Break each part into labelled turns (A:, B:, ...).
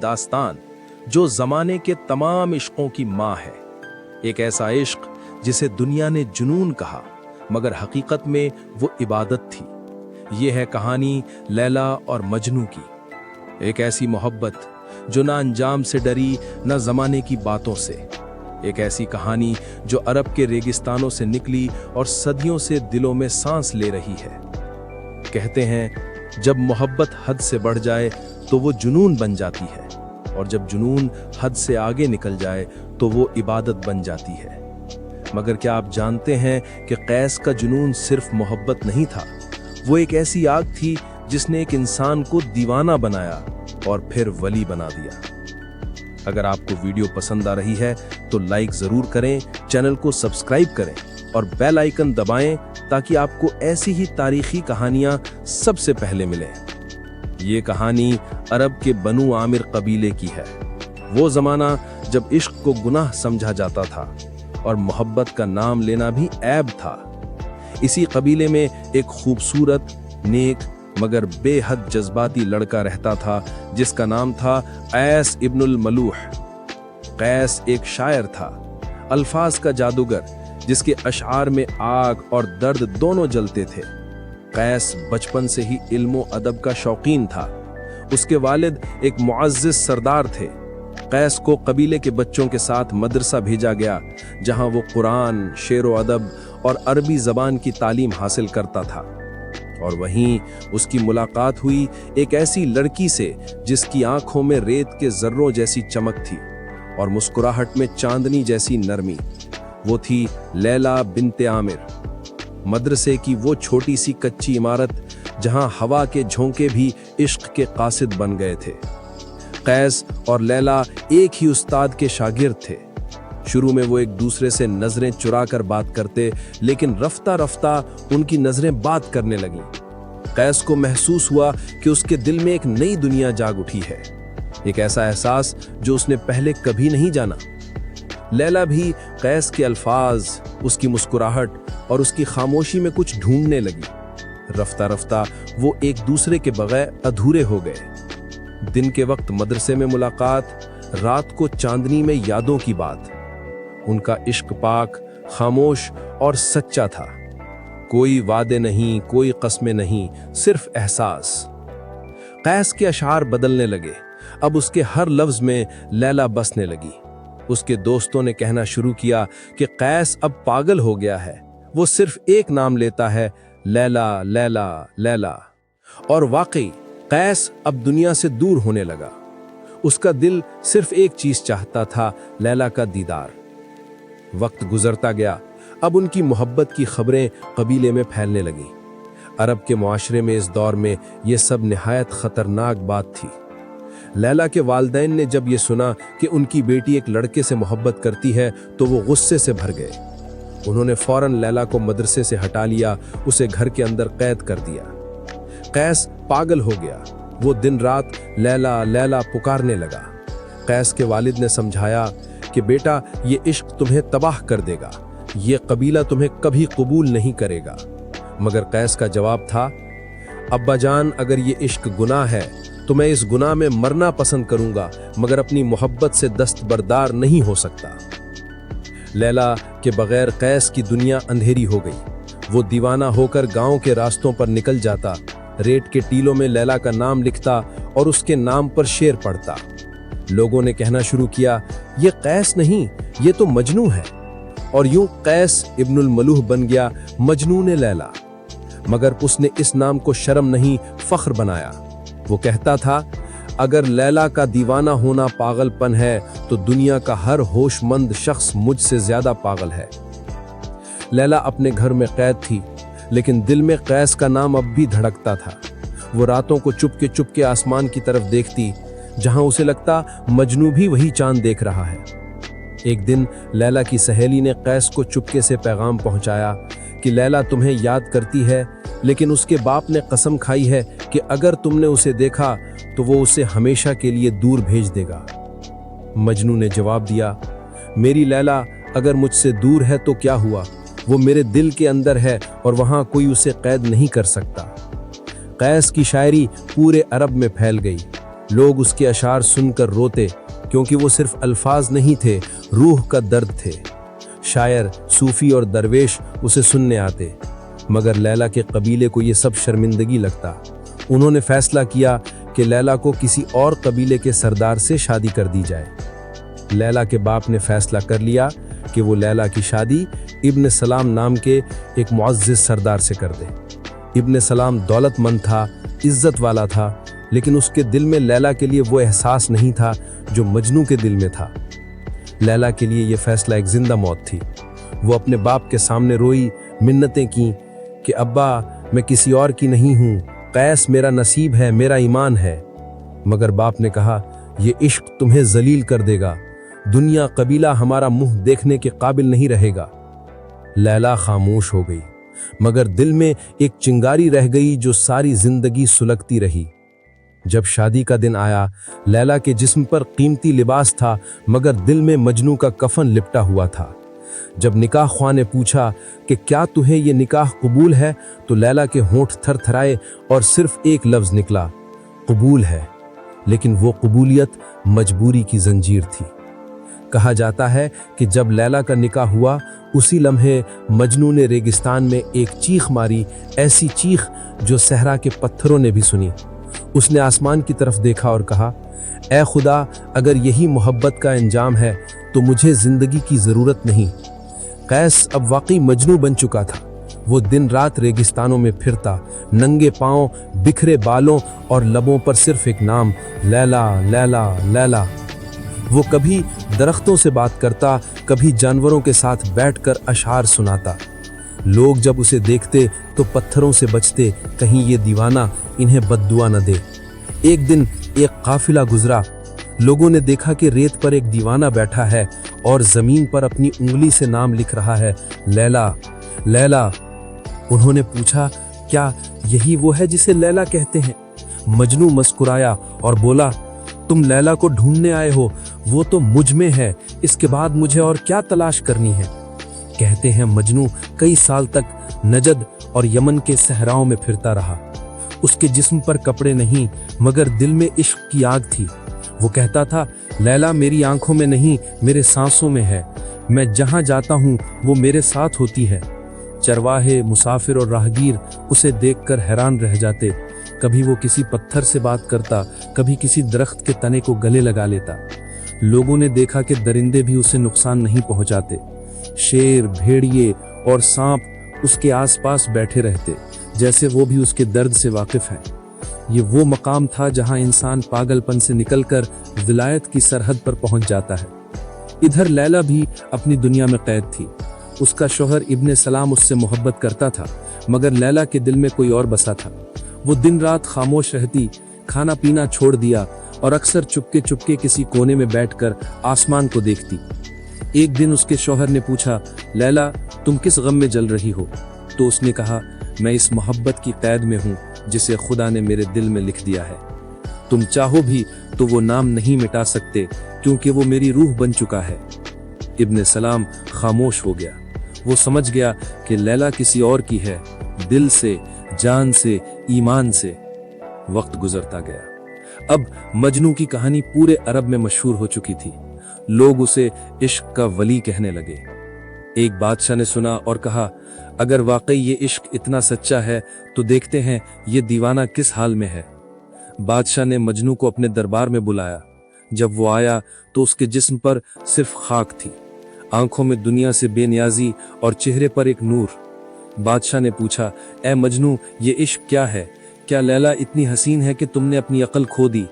A: दास्तान जो जमाने के तमाम इश्कों की माँ है। एक ऐसा इश्क जिसे दुनिया ने जुनून कहा, मगर हकीकत में वो इबादत थी। ये है कहानी लैला और मजनू की। एक ऐसी मोहब्बत जो ना अंजाम से डरी ना जमाने की बातों से। एक ऐसी कहानी जो अरब के रेगिस्तानों से निकली और सदियों से दिलों में सांस ले रही है। कहते हैं जब मोहब्बत हद से बढ़ जाए तो वो जुनून बन जाती है, और जब जुनून हद से आगे निकल जाए तो वो इबादत बन जाती है। मगर क्या आप जानते हैं कि कैस का जुनून सिर्फ मोहब्बत नहीं था, वो एक ऐसी आग थी जिसने एक इंसान को दीवाना बनाया और फिर वली बना दिया। अगर आपको वीडियो पसंद आ रही है तो लाइक जरूर करें, चैनल को सब्सक्राइब करें और बेल आइकन दबाएं ताकि आपको ऐसी ही तारीखी कहानियां सबसे पहले मिलें। ये कहानी अरब के बनु आमिर कबीले की है। वो जमाना जब इश्क को गुनाह समझा जाता था और मोहब्बत का नाम लेना भी ऐब था। इसी कबीले में एक खूबसूरत, नेक मगर बेहद जज्बाती लड़का रहता था जिसका नाम था कैस इब्नुल मलूह। कैस एक शायर था, अल्फाज का जादूगर, जिसके अशआर में आग और दर्द दोनों जलते थे। कैस बचपन से ही इल्मो अदब का शौकीन था। उसके वालिद एक मुअज़्ज़िज़ सरदार थे। कैस को कबीले के बच्चों के साथ मदरसा भेजा गया, जहां वो कुरान, शेरो अदब और अरबी ज़बान की तालीम हासिल करता था। और वहीं उसकी मुलाकात हुई एक ऐसी लड़की से जिसकी आंखों में रेत के जर्रों जैसी चमक थी और मुस्कुराहट में चांदनी जैसी नरमी। वो थी लैला बिन्ते आमिर। मदरसे की वो छोटी सी कच्ची इमारत जहां हवा के झोंके भी इश्क के कासिद बन गए थे। कैस और लैला एक ही उस्ताद के शागिर्द थे। शुरू में वो एक दूसरे से नजरें चुरा कर बात करते, लेकिन रफ्ता रफ्ता उनकी नजरें बात करने लगीं। कैस को महसूस हुआ कि उसके दिल में एक नई दुनिया जाग उठी है, एक ऐसा एहसास जो उसने पहले कभी नहीं जाना। लैला भी कैस के अल्फाज, उसकी मुस्कुराहट और उसकी खामोशी में कुछ ढूंढने लगी। रफ्ता रफ्ता वो एक दूसरे के बगैर अधूरे हो गए। दिन के वक्त मदरसे में मुलाकात, रात को चांदनी में यादों की बात। उनका इश्क पाक, खामोश और सच्चा था। कोई वादे नहीं, कोई कस्में नहीं, सिर्फ एहसास। कैस के अशआर बदलने लगे। अब उसके हर लफ्ज में लैला बसने लगी। उसके दोस्तों ने कहना शुरू किया कि कैस अब पागल हो गया है। वो सिर्फ एक नाम लेता है, लैला लैला लैला। और वाकई कैस अब दुनिया से दूर होने लगा। उसका दिल सिर्फ एक चीज चाहता था, लैला का दीदार। वक्त गुजरता गया। अब उनकी मोहब्बत की खबरें कबीले में फैलने लगीं। अरब के मुआशरे में इस दौर में यह सब निहायत खतरनाक बात थी। लैला के वालिदैन ने जब ये सुना कि उनकी बेटी एक लड़के से मोहब्बत करती है तो वो गुस्से से भर गए। उन्होंने फौरन लैला को मदरसे से हटा लिया, उसे घर के अंदर कैद कर दिया। कैस पागल हो गया। वो दिन रात लैला लैला पुकारने लगा। कैस के वालिद ने समझाया कि बेटा, ये इश्क तुम्हें तबाह कर देगा, ये कबीला तुम्हें कभी कबूल नहीं करेगा। मगर कैस का जवाब था, अब्बा जान, अगर ये इश्क गुनाह है तो मैं इस गुनाह में मरना पसंद करूंगा, मगर अपनी मोहब्बत से दस्तबरदार नहीं हो सकता। लैला के बगैर कैस की दुनिया अंधेरी हो गई। वो दीवाना होकर गांव के रास्तों पर निकल जाता, रेत के टीलों में लैला का नाम लिखता और उसके नाम पर शेर पढ़ता। लोगों ने कहना शुरू किया, ये कैस नहीं, ये तो मजनू है। और यूं कैस इब्नुल मलूह बन गया, मजनून लैला। मगर उसने इस नाम को शर्म नहीं, फख्र बनाया। वो कहता था, अगर लैला का दीवाना होना पागलपन है तो दुनिया का हर होशमंद शख्स मुझसे ज्यादा पागल है। लैला अपने घर में कैद थी, लेकिन दिल में कैस का नाम अब भी धड़कता था। वो रातों को चुपके आसमान की तरफ देखती, जहां उसे लगता मजनू भी वही चांद देख रहा है। एक दिन लैला की सहेली ने कैस को चुपके से पैगाम पहुंचाया कि लैला तुम्हें याद करती है, लेकिन उसके बाप ने कसम खाई है कि अगर तुमने उसे देखा तो वो उसे हमेशा के लिए दूर भेज देगा। मजनू ने जवाब दिया, मेरी लैला अगर मुझसे दूर है तो क्या हुआ, वो मेरे दिल के अंदर है और वहां कोई उसे कैद नहीं कर सकता। कैस की शायरी पूरे अरब में फैल गई। लोग उसके अशार सुनकर रोते क्योंकि वो सिर्फ अल्फाज नहीं थे, रूह का दर्द थे। शायर, सूफी और दरवेश उसे सुनने आते, मगर लैला के कबीले को ये सब शर्मिंदगी लगता। उन्होंने फैसला किया कि लैला को किसी और कबीले के सरदार से शादी कर दी जाए। लैला के बाप ने फैसला कर लिया कि वो लैला की शादी इब्न सलाम नाम के एक मुअज़्ज़िज़ सरदार से कर दे। इब्न सलाम दौलतमंद था, इज्जत वाला था, लेकिन उसके दिल में लैला के लिए वो एहसास नहीं था जो मजनू के दिल में था। लैला के लिए ये फैसला एक जिंदा मौत थी। वो अपने बाप के सामने रोई, मिन्नतें की कि अब्बा मैं किसी और की नहीं हूँ, कैस मेरा नसीब है, मेरा ईमान है। मगर बाप ने कहा ये इश्क तुम्हें जलील कर देगा, दुनिया कबीला हमारा मुंह देखने के काबिल नहीं रहेगा। लैला खामोश हो गई, मगर दिल में एक चिंगारी रह गई जो सारी जिंदगी सुलगती रही। जब शादी का दिन आया, लैला के जिस्म पर कीमती लिबास था, मगर दिल में मजनू का कफन लिपटा हुआ था। जब निकाह ख्वाह ने पूछा कि क्या तुम्हें ये निकाह कबूल है, तो लैला के होंठ थरथराए और सिर्फ एक लफ्ज निकला, कबूल है। लेकिन वो कबूलियत मजबूरी की जंजीर थी। कहा जाता है कि जब लैला का निकाह हुआ, उसी लम्हे मजनू ने रेगिस्तान में एक चीख मारी, ऐसी चीख जो सहरा के पत्थरों ने भी सुनी। उसने आसमान की तरफ देखा और कहा, ऐ खुदा, अगर यही मोहब्बत का अंजाम है तो मुझे जिंदगी की जरूरत नहीं। कैस अब वाकई मजनू बन चुका था। वो दिन रात रेगिस्तानों में फिरता, नंगे पांव, बिखरे बालों और लबों पर सिर्फ एक नाम, लैला लैला लैला। वो कभी दरख्तों से बात करता, कभी जानवरों के साथ बैठकर अशार सुनाता। लोग जब उसे देखते तो पत्थरों से बचते, कहीं ये दीवाना इन्हें बद्दुआ न दे। एक दिन एक काफिला गुजरा। लोगों ने देखा कि रेत पर एक दीवाना बैठा है और जमीन पर अपनी उंगली से नाम लिख रहा है, लैला लैला। उन्होंने पूछा, क्या यही वो है जिसे लैला कहते हैं? मजनू मुस्कुराया और बोला, तुम लैला को ढूंढने आए हो, वो तो मुझ में है, इसके बाद मुझे और क्या तलाश करनी है। कहते हैं मजनू कई साल तक नजद और यमन के सहराओं में फिरता रहा। उसके जिस्म पर कपड़े नहीं, मगर दिल में इश्क की आग थी। वो कहता था, लैला मेरी आंखों में नहीं, मेरे सांसों में है। मैं जहां जाता हूं वो मेरे साथ होती है। चरवाहे, मुसाफिर और राहगीर उसे देखकर हैरान रह जाते। कभी वो किसी पत्थर से बात करता, कभी किसी दरख्त के तने को गले लगा लेता। लोगों ने देखा कि दरिंदे भी उसे नुकसान नहीं पहुंचाते। शेर, भेड़िए और सांप उसके आसपास बैठे रहते, जैसे वो भी उसके दर्द से वाकिफ है। ये वो मकाम था जहां इंसान पागलपन से निकलकर विलायत की सरहद पर पहुंच जाता है। इधर लैला भी अपनी दुनिया में कैद थी। उसका शौहर इब्ने सलाम उससे मोहब्बत करता था, मगर लैला के दिल में कोई और बसा था। वो दिन रात खामोश रहती, खाना पीना छोड़ दिया और अक्सर चुपके चुपके किसी कोने में बैठकर आसमान को देखती। एक दिन उसके शौहर ने पूछा, लैला तुम किस गम में जल रही हो? तो उसने कहा, मैं इस मोहब्बत की कैद में हूँ जिसे खुदा ने मेरे दिल में लिख दिया है। तुम चाहो भी तो वो नाम नहीं मिटा सकते, क्योंकि वो मेरी रूह बन चुका है। इब्ने सलाम खामोश हो गया। वो समझ गया कि लैला किसी और की है, दिल से, जान से, ईमान से। वक्त गुजरता गया। अब मजनू की कहानी पूरे अरब में मशहूर हो चुकी थी। लोग उसे इश्क का वली कहने लगे। एक बादशाह ने सुना और कहा, अगर वाकई ये इश्क इतना सच्चा है तो देखते हैं ये दीवाना किस हाल में है। बादशाह ने मजनू को अपने दरबार में बुलाया। जब वो आया तो उसके जिस्म पर सिर्फ खाक थी, आंखों में दुनिया से बेनियाजी और चेहरे पर एक नूर। बादशाह ने पूछा, ए मजनू, ये इश्क क्या है? क्या लैला इतनी हसीन है कि तुमने अपनी अकल खो दी?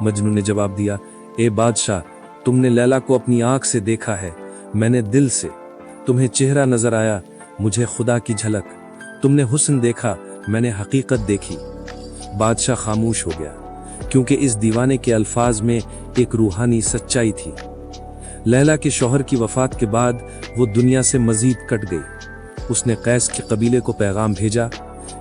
A: मजनू ने जवाब दिया, ए बादशाह, तुमने लैला को अपनी आंख से देखा है, मैंने दिल से। तुम्हें चेहरा नजर आया, मुझे खुदा की झलक। तुमने हुस्न देखा, मैंने हकीकत देखी। बादशाह खामोश हो गया, क्योंकि इस दीवाने के अल्फाज में एक रूहानी सच्चाई थी। लैला के शौहर की वफात के बाद वो दुनिया से मजीद कट गई। उसने कैस के कबीले को पैगाम भेजा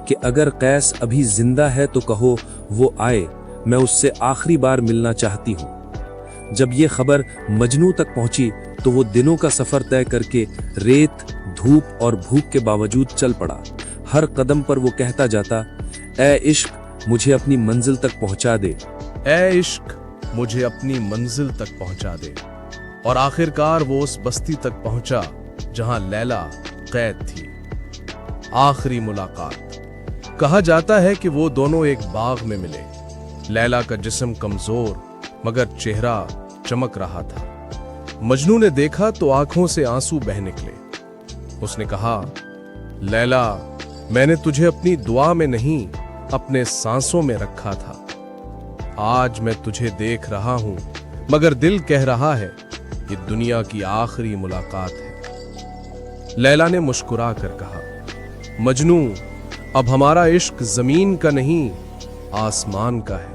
A: कि अगर कैस अभी जिंदा है तो कहो वो आए, मैं उससे आखिरी बार मिलना चाहती हूँ। जब ये खबर मजनू तक पहुंची तो वो दिनों का सफर तय करके रेत, धूप और भूख के बावजूद चल पड़ा। हर कदम पर वो कहता जाता, ए इश्क, मुझे अपनी मंजिल तक पहुंचा दे। ए इश्क मुझे अपनी मंजिल तक पहुंचा दे। और आखिरकार वो उस बस्ती तक पहुंचा जहां लैला कैद थी। आखिरी मुलाकात। कहा जाता है कि वो दोनों एक बाग में मिले। लैला का जिस्म कमजोर मगर चेहरा चमक रहा था। मजनू ने देखा तो आंखों से आंसू बह निकले। उसने कहा, लैला, मैंने तुझे अपनी दुआ में नहीं अपने सांसों में रखा था। आज मैं तुझे देख रहा हूं मगर दिल कह रहा है ये दुनिया की आखिरी मुलाकात है। लैला ने मुस्कुरा कर कहा, मजनू, अब हमारा इश्क जमीन का नहीं आसमान का है।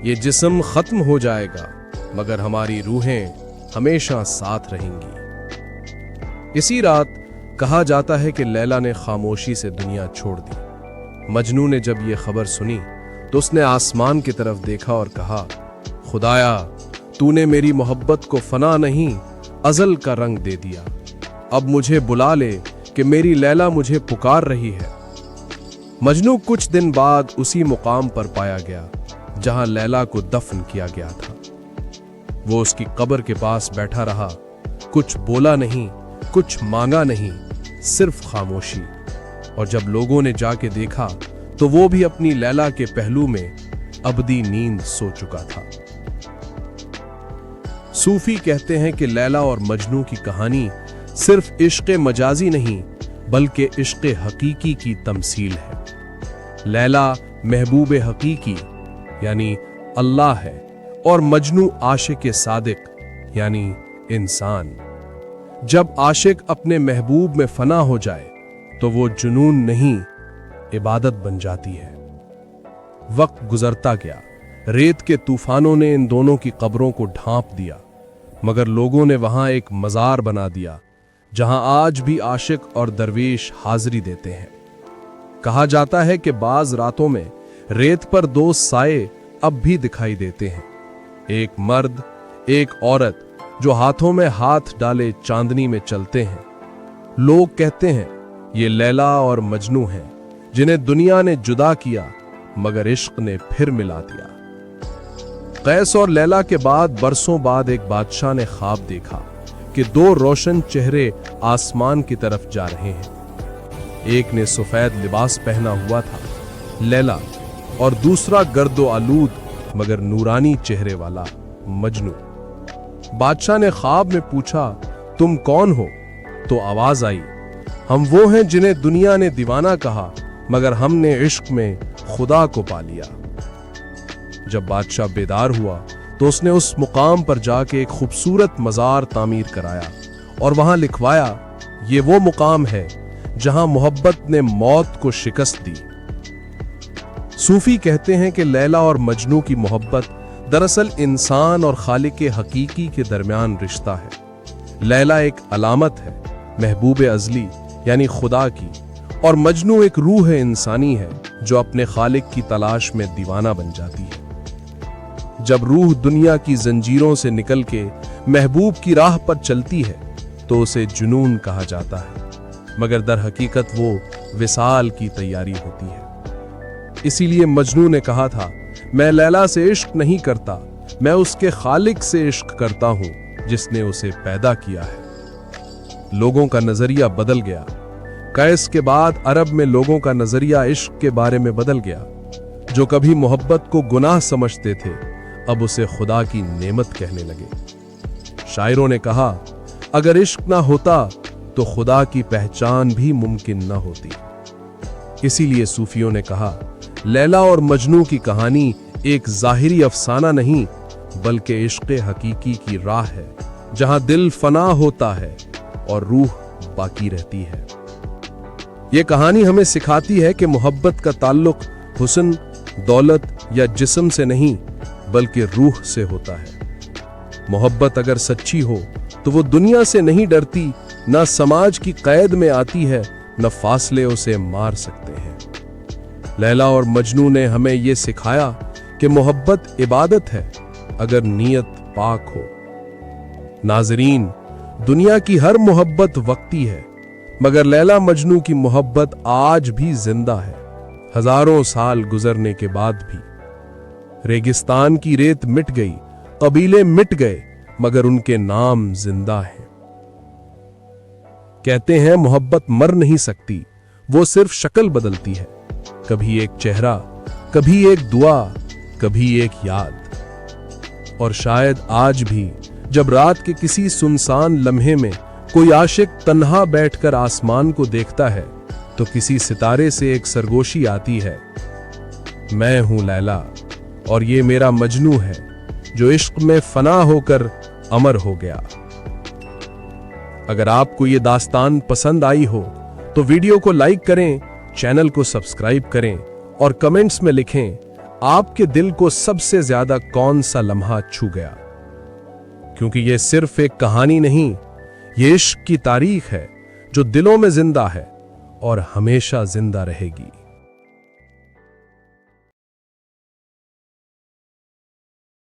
A: ये जिस्म खत्म हो जाएगा मगर हमारी रूहें हमेशा साथ रहेंगी। इसी रात कहा जाता है कि लैला ने खामोशी से दुनिया छोड़ दी। मजनू ने जब ये खबर सुनी तो उसने आसमान की तरफ देखा और कहा, खुदाया, तूने मेरी मोहब्बत को फना नहीं अजल का रंग दे दिया। अब मुझे बुला ले कि मेरी लैला मुझे पुकार रही है। मजनू कुछ दिन बाद उसी मुकाम पर पाया गया जहां लैला को दफन किया गया था। वो उसकी कब्र के पास बैठा रहा, कुछ बोला नहीं, कुछ मांगा नहीं, सिर्फ खामोशी। और जब लोगों ने जाके देखा तो वो भी अपनी लैला के पहलू में अबदी नींद सो चुका था। सूफी कहते हैं कि लैला और मजनू की कहानी सिर्फ इश्क मजाजी नहीं बल्कि इश्क हकीकी की तमसील है। लैला महबूब हकीकी यानी अल्लाह है और मजनू आशिक सादिक यानी इंसान। जब आशिक अपने महबूब में फना हो जाए तो वो जुनून नहीं इबादत बन जाती है। वक्त गुजरता गया, रेत के तूफानों ने इन दोनों की कब्रों को ढांप दिया मगर लोगों ने वहां एक मजार बना दिया जहां आज भी आशिक और दरवेश हाजिरी देते हैं। कहा जाता है कि बाज रातों में रेत पर दो साए अब भी दिखाई देते हैं, एक मर्द एक औरत जो हाथों में हाथ डाले चांदनी में चलते हैं। लोग कहते हैं ये लैला और मजनू हैं जिन्हें दुनिया ने जुदा किया मगर इश्क ने फिर मिला दिया। कैस और लैला के बाद बरसों बाद एक बादशाह ने ख्वाब देखा कि दो रोशन चेहरे आसमान की तरफ जा रहे हैं। एक ने सफेद लिबास पहना हुआ था, लैला, और दूसरा गर्दो आलूद मगर नूरानी चेहरे वाला मजनू। बादशाह ने ख्वाब में पूछा, तुम कौन हो? तो आवाज आई, हम वो हैं जिन्हें दुनिया ने दीवाना कहा मगर हमने इश्क में खुदा को पा लिया। जब बादशाह बेदार हुआ तो उसने उस मुकाम पर जाके एक खूबसूरत मजार तामीर कराया और वहां लिखवाया, ये वो मुकाम है जहां मोहब्बत ने मौत को शिकस्त दी। सूफी कहते हैं कि लैला और मजनू की मोहब्बत दरअसल इंसान और खालिक हकीकी के दरमियान रिश्ता है। लैला एक अलामत है महबूब अजली यानी खुदा की, और मजनू एक रूह इंसानी है जो अपने खालिक की तलाश में दीवाना बन जाती है। जब रूह दुनिया की जंजीरों से निकल के महबूब की राह पर चलती है तो उसे जुनून कहा जाता है मगर दर हकीकत वो विसाल की तैयारी होती है। इसीलिए मजनू ने कहा था, मैं लैला से इश्क नहीं करता, मैं उसके खालिक से इश्क करता हूं जिसने उसे पैदा किया है। लोगों का नजरिया बदल गया। कैस के बाद अरब में लोगों का नजरिया इश्क के बारे में बदल गया। जो कभी मोहब्बत को गुनाह समझते थे अब उसे खुदा की नेमत कहने लगे। शायरों ने कहा, अगर इश्क ना होता तो खुदा की पहचान भी मुमकिन ना होती। इसीलिए सूफियों ने कहा, लैला और मजनू की कहानी एक जाहिरी अफसाना नहीं बल्कि इश्क हकीकी की राह है जहां दिल फना होता है और रूह बाकी रहती है। यह कहानी हमें सिखाती है कि मोहब्बत का ताल्लुक हुस्न, दौलत या जिस्म से नहीं बल्कि रूह से होता है। मोहब्बत अगर सच्ची हो तो वो दुनिया से नहीं डरती, न समाज की कैद में आती है, न फासले उसे मार सकते हैं। लैला और मजनू ने हमें ये सिखाया कि मोहब्बत इबादत है अगर नीयत पाक हो। नाजरीन, दुनिया की हर मोहब्बत वक्ती है मगर लैला मजनू की मोहब्बत आज भी जिंदा है, हजारों साल गुजरने के बाद भी।
B: रेगिस्तान की रेत मिट गई, कबीले मिट गए, मगर उनके नाम जिंदा हैं। कहते हैं मोहब्बत मर नहीं सकती, वो सिर्फ शक्ल बदलती है, कभी एक चेहरा, कभी एक दुआ, कभी एक याद। और शायद आज भी जब रात के किसी सुनसान लम्हे में कोई आशिक तन्हा बैठकर आसमान को देखता है, तो किसी सितारे से एक सरगोशी आती है, मैं हूं लैला और ये मेरा मजनू है जो इश्क में फना होकर अमर हो गया। अगर आपको ये दास्तान पसंद आई हो तो वीडियो को लाइक करें, चैनल को सब्सक्राइब करें और कमेंट्स में लिखें आपके दिल को सबसे ज्यादा कौन सा लम्हा छू गया। क्योंकि ये सिर्फ एक कहानी नहीं, ये इश्क की तारीख है जो दिलों में जिंदा है और हमेशा जिंदा रहेगी।